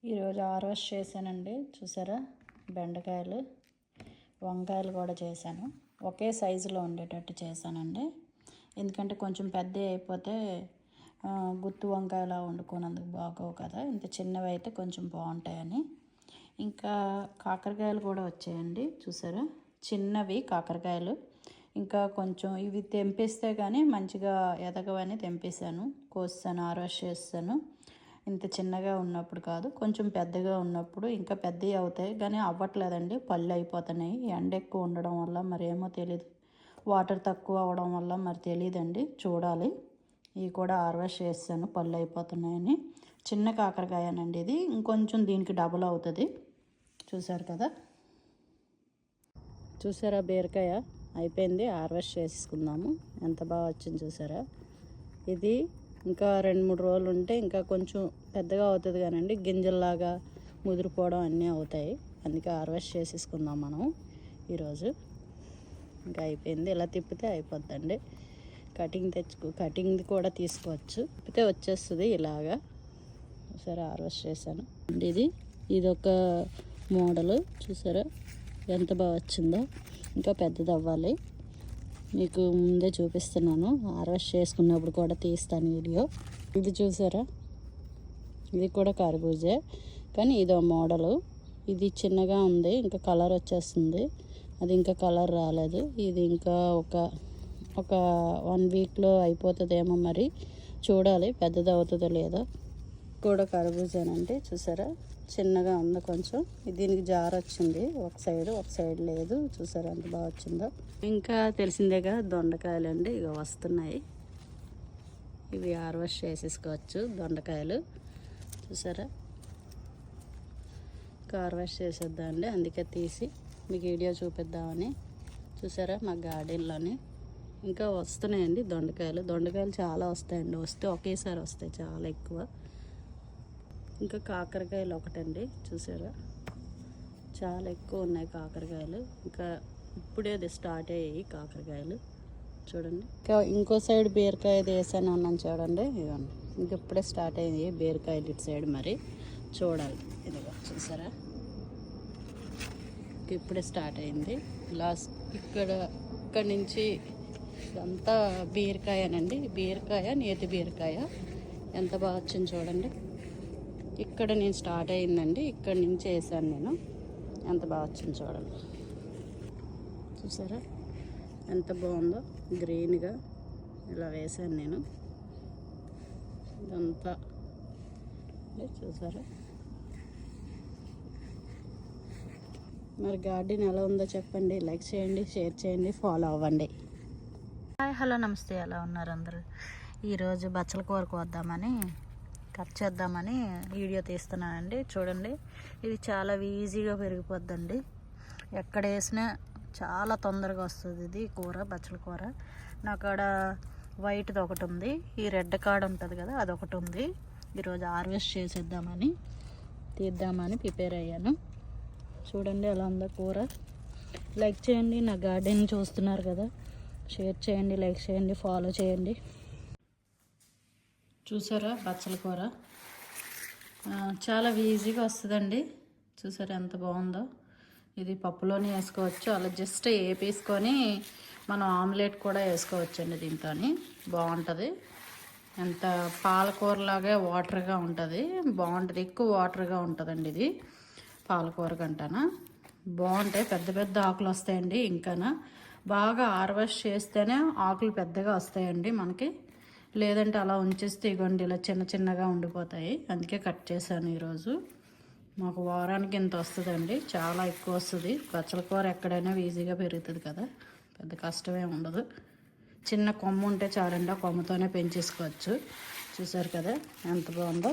ఈరోజు హార్వెస్ట్ చేశానండి. చూసారా, బెండకాయలు, వంకాయలు కూడా చేశాను. ఒకే సైజులో ఉండేటట్టు చేశానండి. ఎందుకంటే కొంచెం పెద్దవి అయిపోతే గుత్తి వంకాయలా వండుకున్నందుకు బాగోవు కదా, ఇంత చిన్నవి అయితే కొంచెం బాగుంటాయని. ఇంకా కాకరకాయలు కూడా వచ్చాయండి. చూసారా, చిన్నవి కాకరకాయలు. ఇంకా కొంచెం ఇవి తెంపిస్తే కానీ మంచిగా ఎదగవని తెంపేశాను, కోసాను, హార్వెస్ట్ చేస్తాను. ఇంత చిన్నగా ఉన్నప్పుడు కాదు, కొంచెం పెద్దగా ఉన్నప్పుడు ఇంకా పెద్దవి అవుతాయి, కానీ అవ్వట్లేదండి, పళ్ళు అయిపోతున్నాయి. ఎండ ఎక్కువ ఉండడం వల్ల మరి ఏమో తెలీదు, వాటర్ తక్కువ అవ్వడం వల్ల మరి తెలియదండి, చూడాలి. ఇవి కూడా హార్వెస్ట్ చేస్తాను, పళ్ళు అయిపోతున్నాయని. చిన్న కాకరకాయనండి ఇది, ఇంకొంచెం దీనికి డబుల్ అవుతుంది. చూసారు కదా, చూసారా, బీరకాయ అయిపోయింది, హార్వెస్ట్ చేసుకుందాము. ఎంత బాగా వచ్చింది చూసారా. ఇది ఇంకా 2-3 రోజులు ఉంటే ఇంకా కొంచెం పెద్దగా అవుతుంది కానండి, గింజల్లాగా ముదిరిపోవడం అన్నీ అవుతాయి. అందుకే హార్వెస్ట్ చేసేసుకుందాం మనం ఈరోజు. ఇంకా అయిపోయింది, ఇలా తిప్పితే అయిపోద్దండి. కటింగ్ది కూడా తీసుకోవచ్చు, తిప్పితే వచ్చేస్తుంది ఇలాగా. సరే, హార్వెస్ట్ చేశాను. ఇది ఒక మోడలు, చూసారా ఎంత బాగా వచ్చిందో. ఇంకా పెద్దది అవ్వాలి, మీకు ముందే చూపిస్తున్నాను. హార్వెస్ట్ చేసుకున్నప్పుడు కూడా తీస్తాను వీడియో. ఇది చూసారా, ఇది కూడా కర్బూజే, కానీ ఇదో మోడలు. ఇది చిన్నగా ఉంది, ఇంకా కలర్ వచ్చేస్తుంది. అది ఇంకా కలర్ రాలేదు. ఇది ఇంకా ఒక 1 వీక్లో అయిపోతుందేమో, మరి చూడాలి పెద్దది అవుతుందో లేదో. కూడా కర్బూజానండి, చూసారా చిన్నగా ఉంది కొంచెం. దీనికి జార్ వచ్చింది, ఒక సైడ్ లేదు. చూసారా ఎంత బాగా వచ్చిందో. ఇంకా తెలిసిందేగా, దొండకాయలు అండి, ఇక వస్తున్నాయి. ఇవి హార్వెస్ట్ చేసేసుకోవచ్చు దొండకాయలు. చూసారా, హార్వెస్ట్ చేసేద్దామండి, అందుకే తీసి మీకు వీడియో చూపిద్దామని. చూసారా, మా గార్డెన్లోని ఇంకా వస్తున్నాయండి దొండకాయలు చాలా వస్తాయండి. వస్తే ఒకేసారి వస్తాయి, చాలా ఎక్కువ. ఇంకా కాకరకాయలు ఒకటండి, చూసారా చాలా ఎక్కువ ఉన్నాయి కాకరకాయలు. ఇంకా ఇప్పుడే అది స్టార్ట్ అయ్యాయి కాకరకాయలు, చూడండి. ఇంకో సైడ్ బీరకాయ వేసాను అన్నాను చూడండి, ఇవ్వండి. ఇంక ఇప్పుడే స్టార్ట్ అయ్యింది బీరకాయలు ఇటు సైడ్, మరి చూడాలి. ఇదిగో చూసారా, ఇప్పుడే స్టార్ట్ అయింది. ఇక్కడ నుంచి అంతా బీరకాయనండి. నేతి బీరకాయ ఎంత బాగా వచ్చింది చూడండి. ఇక్కడ నేను స్టార్ట్ అయిందండి, ఇక్కడ నుంచి వేసాను నేను. ఎంత బాగా వచ్చింది చూడండి. చూసారా ఎంత బాగుందో, గ్రీన్గా ఇలా వేసాను నేను. ఇదంతా చూసారా. మరి గార్డెన్ ఎలా ఉందో చెప్పండి, లైక్ చేయండి, షేర్ చేయండి, ఫాలో అవ్వండి. హాయ్, హలో, నమస్తే, ఎలా ఉన్నారు అందరూ? ఈరోజు బచ్చల కూర కోద్దామని, కట్ చేద్దామని వీడియో తీస్తున్నానండి. చూడండి, ఇది చాలా ఈజీగా పెరిగిపోద్దండి. ఎక్కడ వేసినా చాలా తొందరగా వస్తుంది ఇది కూర, బచ్చల కూర. నా కాడ వైట్ది ఒకటి ఉంది, ఈ రెడ్ కాడ ఉంటుంది కదా, అదొకటి ఉంది. ఈరోజు హార్వెస్ట్ చేసేద్దామని తీద్దామని ప్రిపేర్ అయ్యాను. చూడండి ఎలా ఉందో కూర. లైక్ చేయండి, నా గార్డెన్ చూస్తున్నారు కదా, షేర్ చేయండి, లైక్ చేయండి, ఫాలో చేయండి. చూసారా బచ్చల కూర చాలా ఈజీగా వస్తుందండి. చూసారా ఎంత బాగుందో. ఇది పప్పులోనే వేసుకోవచ్చు, అలా జస్ట్ వేపేసుకొని మనం ఆమ్లెట్ కూడా వేసుకోవచ్చండి. దీంతో బాగుంటుంది. ఎంత పాలకూరలాగే వాటర్గా ఉంటుంది, బాగుంటుంది. ఎక్కువ వాటర్గా ఉంటుందండి ఇది పాలకూర కంటనా. బాగుంటాయి, పెద్ద పెద్ద ఆకులు వస్తాయండి. ఇంకానా బాగా హార్వెస్ట్ చేస్తేనే ఆకులు పెద్దగా వస్తాయండి మనకి, లేదంటే అలా ఉంచేస్తే ఇగోండి ఇలా చిన్న చిన్నగా ఉండిపోతాయి. అందుకే కట్ చేశాను ఈరోజు. మాకు వారానికి ఇంత వస్తుందండి, చాలా ఎక్కువ వస్తుంది. బచ్చల కూర ఎక్కడైనా ఈజీగా పెరుగుతుంది కదా, పెద్ద కష్టమే ఉండదు. చిన్న కొమ్మ ఉంటే చాలండి, ఆ కొమ్మతోనే పెంచేసుకోవచ్చు. చూసారు కదా ఎంత బాగుందో.